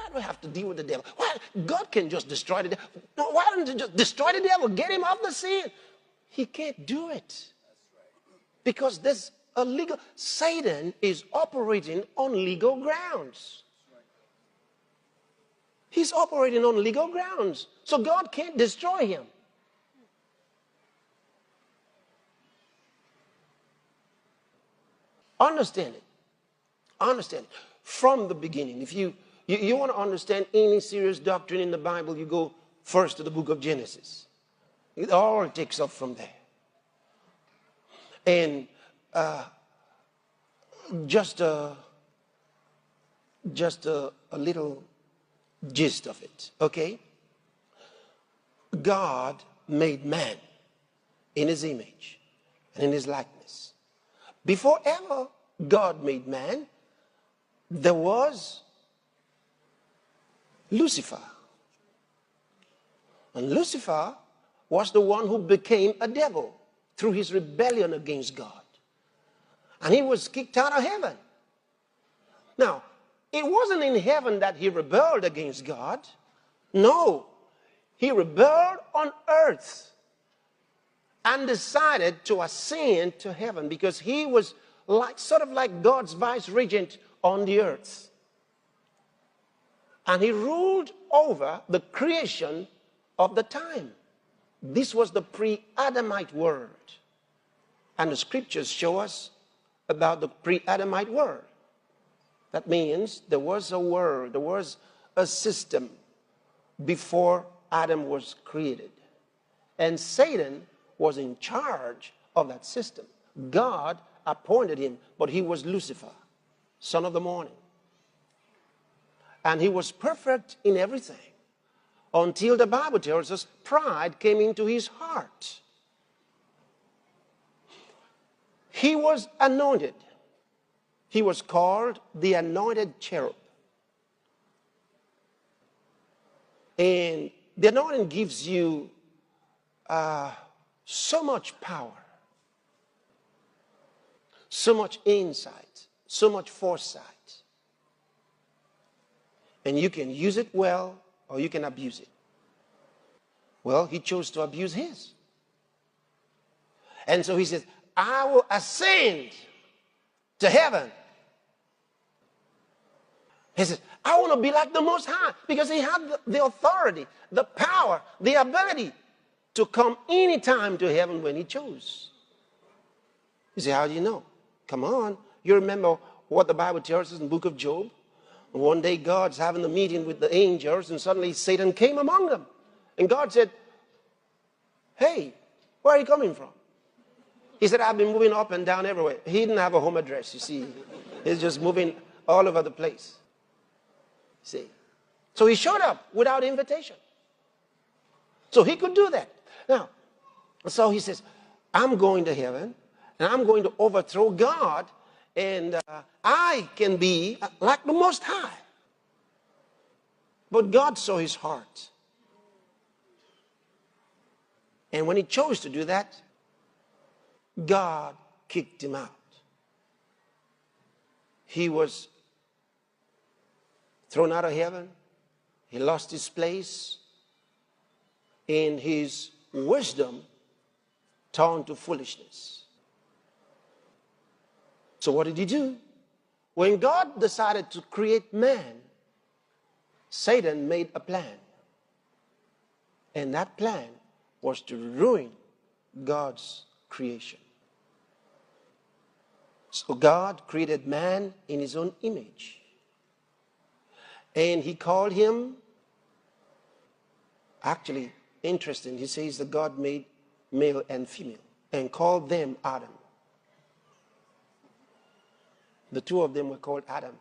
do I have to deal with the devil? Why? God can just destroy the devil. No, why don't you just destroy the devil? Get him off the scene. He can't do it. Because there's a legal... Satan is operating on legal grounds. He's operating on legal grounds. So God can't destroy him. Understand it. Understand it. From the beginning. If you want to understand any serious doctrine in the Bible, you go first to the book of Genesis. It all takes off from there. And just a little gist of it, okay? God made man in his image and in his likeness. Before ever God made man, there was Lucifer. And Lucifer was the one who became a devil through his rebellion against God. And he was kicked out of heaven. Now, it wasn't in heaven that he rebelled against God. No, he rebelled on earth and decided to ascend to heaven because he was sort of like God's vice regent on the earth. And he ruled over the creation of the time. This was the pre-Adamite world. And the scriptures show us about the pre-Adamite world. That means there was a world, there was a system before Adam was created. And Satan was in charge of that system. God appointed him, but he was Lucifer, son of the morning. And he was perfect in everything until the Bible tells us pride came into his heart. He was anointed. He was called the anointed cherub. And the anointing gives you so much power, so much insight, so much foresight. And you can use it well or you can abuse it. Well, he chose to abuse his. And so he says, I will ascend to heaven. He says, I want to be like the Most High, because he had the authority, the power, the ability to come anytime to heaven when he chose. You say, how do you know? Come on. You remember what the Bible tells us in the book of Job? One day God's having a meeting with the angels and suddenly Satan came among them. And God said, hey, where are you coming from? He said, I've been moving up and down everywhere. He didn't have a home address, you see. He's just moving all over the place. See? So he showed up without invitation. So he could do that. Now, so he says, I'm going to heaven and I'm going to overthrow God, and I can be like the Most High. But God saw his heart. And when he chose to do that, God kicked him out. He was thrown out of heaven. He lost his place. In his wisdom turned to foolishness. So what did he do? When God decided to create man, Satan made a plan. And that plan was to ruin God's creation. So God created man in his own image. And he called him, actually, interesting, he says that God made male and female and called them Adam. The two of them were called Adam.